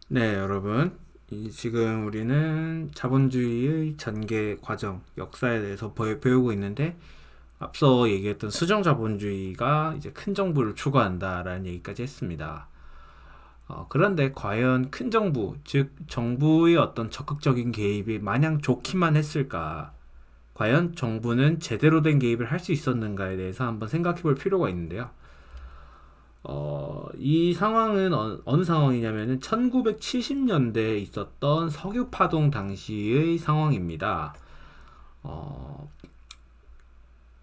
네, 여러분. 지금 우리는 자본주의의 전개 과정, 역사에 대해서 배우고 있는데, 앞서 얘기했던 수정자본주의가 이제 큰 정부를 추구한다라는 얘기까지 했습니다. 그런데 과연 큰 정부, 즉 정부의 어떤 적극적인 개입이 마냥 좋기만 했을까? 과연 정부는 제대로 된 개입을 할 수 있었는가에 대해서 한번 생각해 볼 필요가 있는데요. 이 상황은 어느 상황이냐면은 1970년대에 있었던 석유 파동 당시의 상황입니다. 어,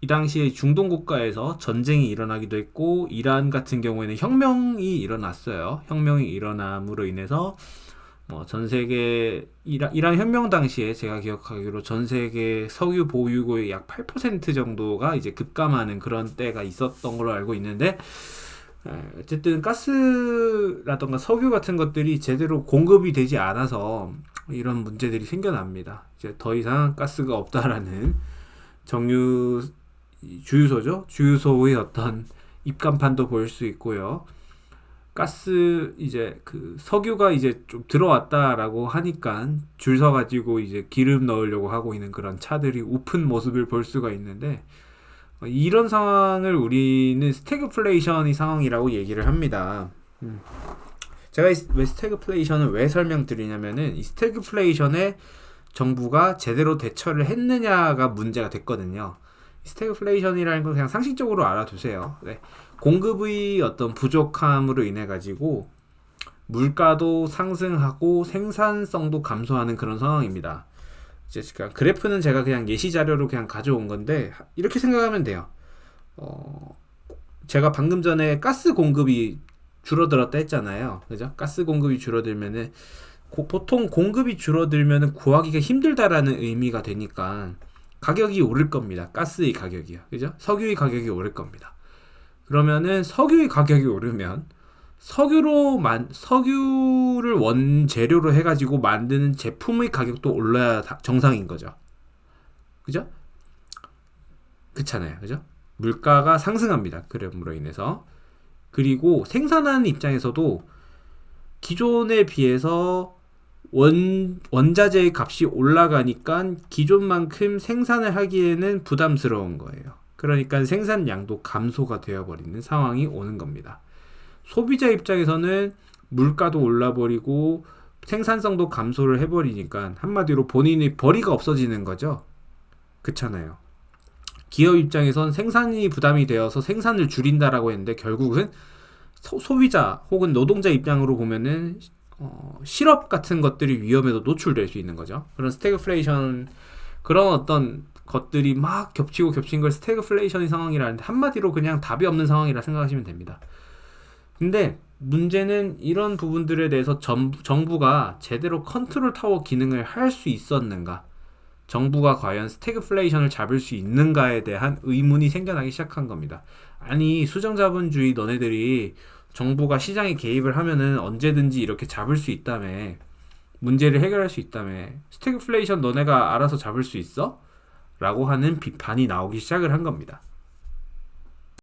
이 당시에 중동 국가에서 전쟁이 일어나기도 했고, 이란 같은 경우에는 혁명이 일어났어요. 혁명이 일어남으로 인해서 전 세계 이란 혁명 당시에 제가 기억하기로 전 세계 석유 보유고의 약 8% 정도가 이제 급감하는 그런 때가 있었던 걸로 알고 있는데, 어쨌든 가스라던가 석유 같은 것들이 제대로 공급이 되지 않아서 이런 문제들이 생겨납니다. 이제 더 이상 가스가 없다라는 정유 주유소죠. 주유소의 어떤 입간판도 보일 수 있고요. 가스 이제 그 석유가 이제 좀 들어왔다라고 하니까 줄 서가지고 이제 기름 넣으려고 하고 있는 그런 차들이 우픈 모습을 볼 수가 있는데, 이런 상황을 우리는 스태그플레이션의 상황이라고 얘기를 합니다. 제가 왜 스태그플레이션을 왜 설명드리냐면은 이 스태그플레이션에 정부가 제대로 대처를 했느냐가 문제가 됐거든요. 스태그플레이션이라는 건 그냥 상식적으로 알아두세요. 네. 공급의 어떤 부족함으로 인해 가지고 물가도 상승하고 생산성도 감소하는 그런 상황입니다. 이제 그래프는 제가 그냥 예시 자료로 그냥 가져온 건데, 이렇게 생각하면 돼요. 어, 제가 방금 전에 가스 공급이 줄어들었다 했잖아요. 그죠? 가스 공급이 줄어들면은 보통 공급이 줄어들면은 구하기가 힘들다라는 의미가 되니까 가격이 오를 겁니다. 가스의 가격이요. 그죠? 석유의 가격이 오를 겁니다. 그러면은 석유의 가격이 오르면 석유를 원재료로 해가지고 만드는 제품의 가격도 올라야 정상인 거죠. 그죠? 그렇잖아요. 그죠? 물가가 상승합니다. 그럼으로 인해서. 그리고 생산하는 입장에서도 기존에 비해서 원자재의 값이 올라가니까 기존만큼 생산을 하기에는 부담스러운 거예요. 그러니까 생산량도 감소가 되어버리는 상황이 오는 겁니다. 소비자 입장에서는 물가도 올라버리고 생산성도 감소를 해버리니까 한마디로 본인의 벌이가 없어지는 거죠. 그렇잖아요. 기업 입장에선 생산이 부담이 되어서 생산을 줄인다라고 했는데, 결국은 소비자 혹은 노동자 입장으로 보면은 실업 같은 것들이 위험에도 노출될 수 있는 거죠. 그런 스태그플레이션, 그런 어떤 것들이 막 겹치고 겹친 걸 스태그플레이션의 상황이라는데, 한마디로 그냥 답이 없는 상황이라 생각하시면 됩니다. 근데 문제는 이런 부분들에 대해서 정부가 제대로 컨트롤 타워 기능을 할 수 있었는가, 정부가 과연 스태그플레이션을 잡을 수 있는가에 대한 의문이 생겨나기 시작한 겁니다. 아니, 수정자본주의 너네들이 정부가 시장에 개입을 하면은 언제든지 이렇게 잡을 수 있다며, 문제를 해결할 수 있다며, 스태그플레이션 너네가 알아서 잡을 수 있어? 라고 하는 비판이 나오기 시작을 한 겁니다.